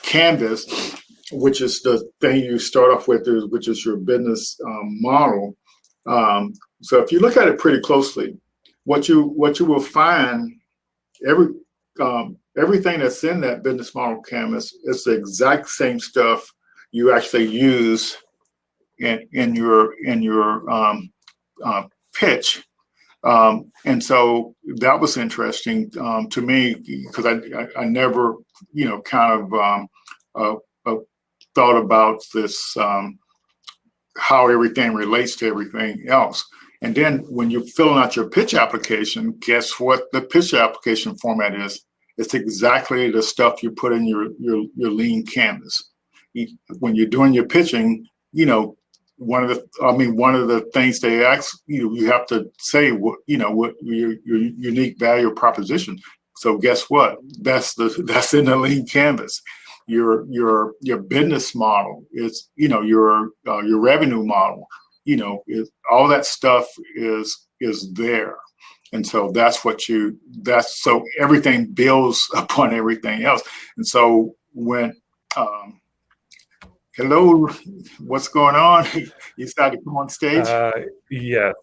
S1: canvas, which is the thing you start off with, which is your business model. So if you look at it pretty closely, what you will find, every everything that's in that business model canvas is the exact same stuff you actually use in your pitch. And so that was interesting to me because I never, kind of thought about this, how everything relates to everything else. And then when you're filling out your pitch application, guess what the pitch application format is? It's exactly the stuff you put in your lean canvas. When you're doing your pitching, one of the things they ask you have to say what your unique value proposition. So guess what? That's in the lean canvas. Your business model is your revenue model. All that stuff is there, and so so everything builds upon everything else. And so when hello, what's going on? You decided to come on stage?
S2: Yes.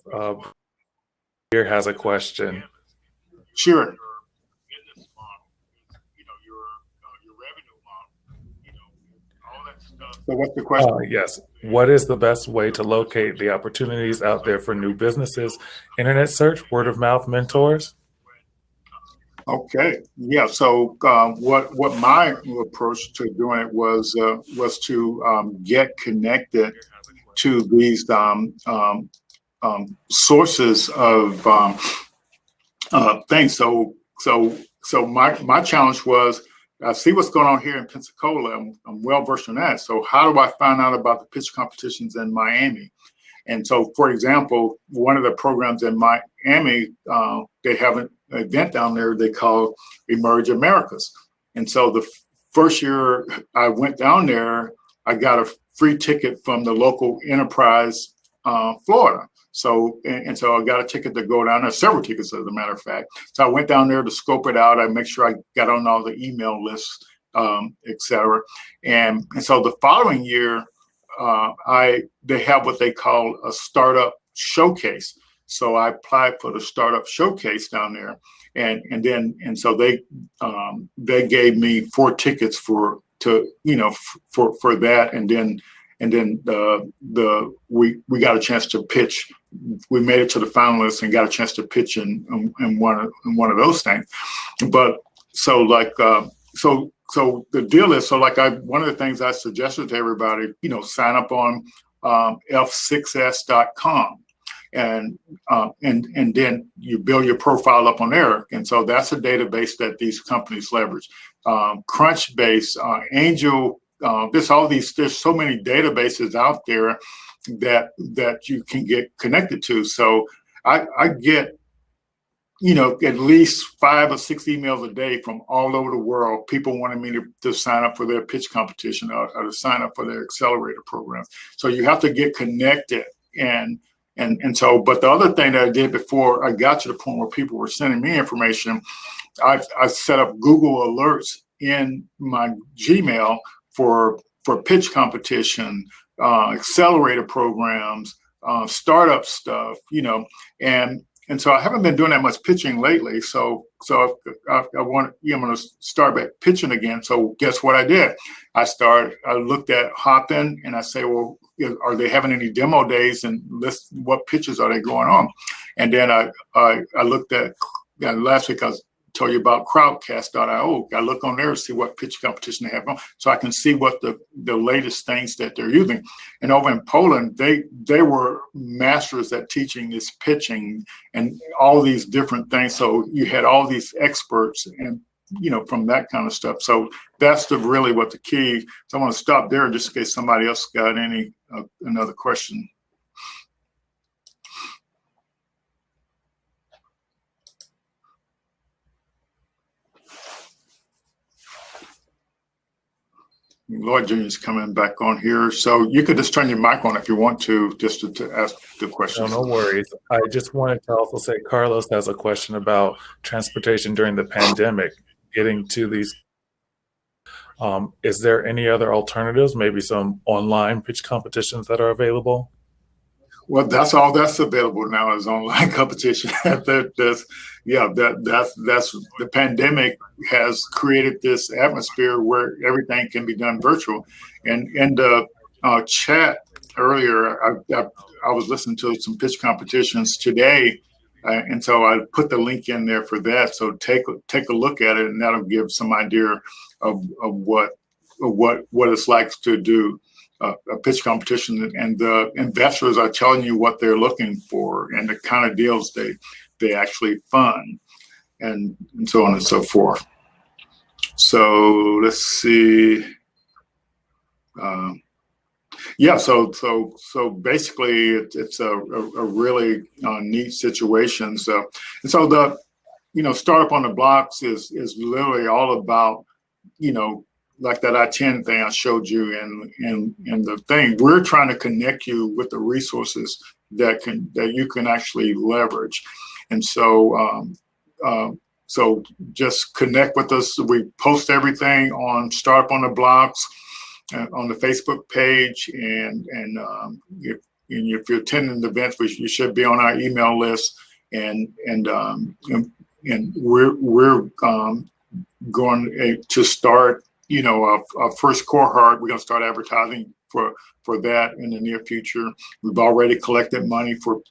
S2: Here has a question.
S1: Sure. So what's the question?
S2: Yes. What is the best way to locate the opportunities out there for new businesses? Internet search, word of mouth, mentors?
S1: Okay. Yeah. So what my approach to doing it was to get connected to these sources of things. So my challenge was, I see what's going on here in Pensacola. I'm well versed in that. So how do I find out about the pitch competitions in Miami? And so, for example, one of the programs in Miami, they have an event down there they call Emerge Americas. And so the first year I went down there, I got a free ticket from the local enterprise, Florida. So I got a ticket to go down there, several tickets as a matter of fact. So I went down there to scope it out. I make sure I got on all the email lists, et cetera. And so the following year, they have what they call a startup showcase. So I applied for the startup showcase down there, and so they gave me 4 tickets for that, and then we got a chance to pitch. We made it to the finalists and got a chance to pitch in one of those things. But so the deal is, one of the things I suggested to everybody, sign up on f6s.com. And then you build your profile up on there. And so that's a database that these companies leverage. Crunchbase, Angel, there's so many databases out there that you can get connected to. So I get, at least 5 or 6 emails a day from all over the world, people wanting me to sign up for their pitch competition or to sign up for their accelerator programs. So you have to get connected. And so, but the other thing that I did before I got to the point where people were sending me information, I set up Google alerts in my Gmail for pitch competition, accelerator programs, startup stuff, and so I haven't been doing that much pitching lately. So I'm going to start back pitching again. So guess what I did? I looked at Hopin and I say, well, are they having any demo days, and list what pitches are they going on? And then I looked at, last week I told you about crowdcast.io. I look on there to see what pitch competition they have on, so I can see what the latest things that they're using. And over in Poland, they were masters at teaching this pitching and all these different things. So you had all these experts and from that kind of stuff. So that's really what the key. So I want to stop there just in case somebody else got any another question. Lloyd Jr. is coming back on here. So you could just turn your mic on if you want to, just to ask the question.
S2: No worries. I just wanted to also say Carlos has a question about transportation during the pandemic, getting to these. Is there any other alternatives, maybe some online pitch competitions that are available?
S1: Well, that's all that's available now is online competition. That's the pandemic has created this atmosphere where everything can be done virtual. And in the chat earlier, I was listening to some pitch competitions today, and so I put the link in there for that. So take a look at it, and that'll give some idea of what it's like to do a pitch competition, and the investors are telling you what they're looking for and the kind of deals they actually fund, and so on and so forth. So let's see. Yeah, so basically, it's a really neat situation. So and so the startup on the blocks is literally all about like that I-10 thing I showed you in the thing. We're trying to connect you with the resources that you can actually leverage. And so so just connect with us. We post everything on Startup on the Blocks on the Facebook page, and if you're attending the events, you should be on our email list, and we're going to start our first cohort. We're going to start advertising for that in the near future. We've already collected money for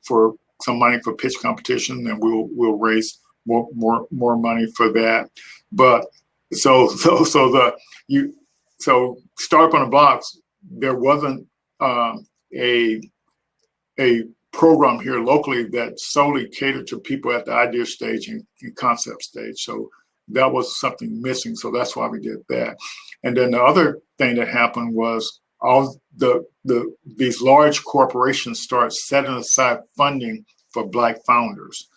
S1: some money for pitch competition, and we'll raise more money for that. But so Startup on the Blocks, there wasn't a program here locally that solely catered to people at the idea stage and concept stage. So that was something missing. So that's why we did that. And then the other thing that happened was all these large corporations start setting aside funding for Black founders.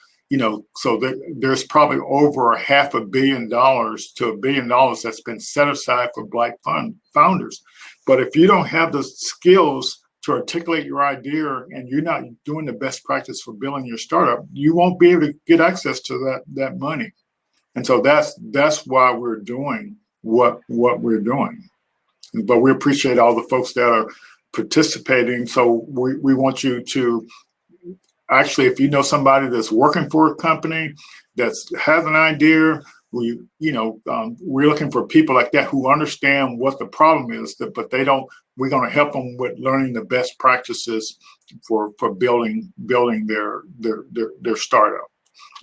S1: So there's probably over $500 million to $1 billion that's been set aside for Black founders. But if you don't have the skills to articulate your idea and you're not doing the best practice for building your startup, you won't be able to get access to that money. And so that's why we're doing what we're doing. But we appreciate all the folks that are participating. So we want you to actually, if you know somebody that's working for a company that has an idea, we're looking for people like that who understand what the problem is, but they don't. We're going to help them with learning the best practices for building their startup,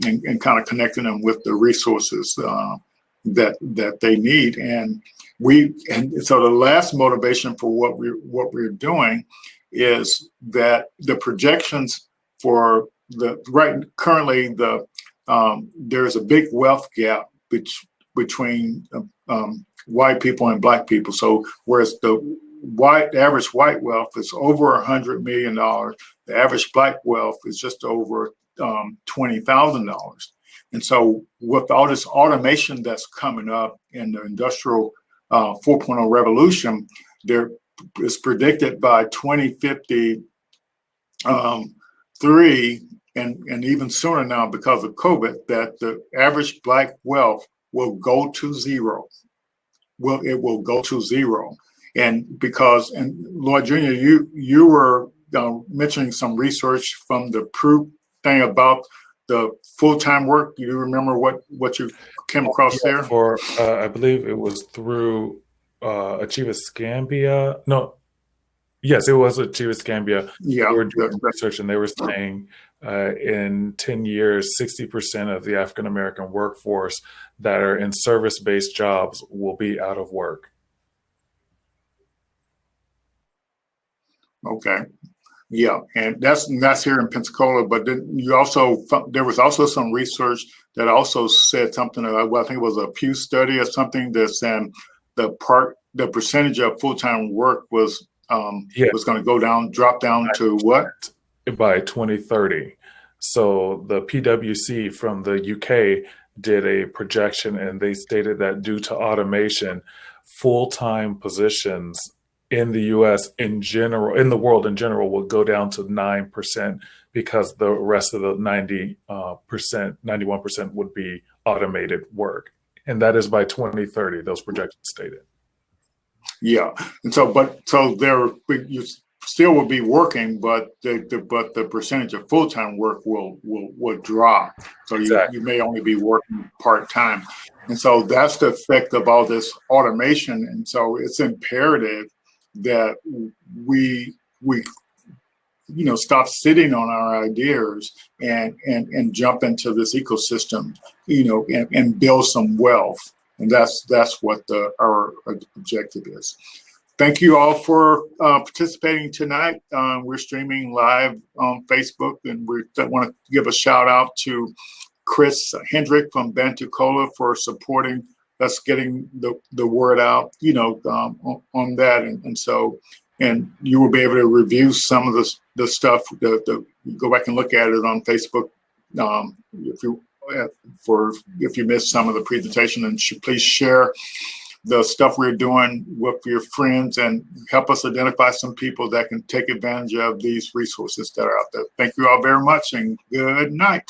S1: and kind of connecting them with the resources that they need. And so the last motivation for what we're doing is that the projections for currently there's a big wealth gap between white people and Black people. So whereas the average white wealth is over $100 million, the average Black wealth is just over $20,000. And so with all this automation that's coming up in the industrial 4.0 revolution, there is predicted by 2053 and even sooner now because of COVID that the average Black wealth will go to zero. It will go to zero. And Lloyd Jr., you were mentioning some research from the Proof thing about the full-time work. Do you remember what you came across there?
S2: For I believe it was through Avis Gambia. No, yes, it was Avis Gambia.
S1: Yeah,
S2: they were doing research, and they were saying in 10 years, 60% of the African American workforce that are in service-based jobs will be out of work.
S1: Okay. Yeah, and that's here in Pensacola. But then there was also some research that also said something. Well, I think it was a Pew study or something that said the percentage of full-time work was going to drop down to what?
S2: By 2030. So the PwC from the UK did a projection, and they stated that due to automation, full-time positions in the US in general, in the world in general, will go down to 9% because the rest of the 91% would be automated work. And that is by 2030, those projections stated.
S1: Yeah. And so still will be working, but the percentage of full-time work will drop. So
S2: Exactly.
S1: you may only be working part-time. And so that's the effect of all this automation. And so it's imperative that we stop sitting on our ideas and jump into this ecosystem, and build some wealth. And that's what our objective is. Thank you all for participating tonight. We're streaming live on Facebook, and we want to give a shout out to Chris Hendrick from Bantu Cola for supporting us getting the word out, on that. And you will be able to review some of the stuff. Go back and look at it on Facebook if you missed some of the presentation, and please share the stuff we're doing with your friends and help us identify some people that can take advantage of these resources that are out there. Thank you all very much, and good night.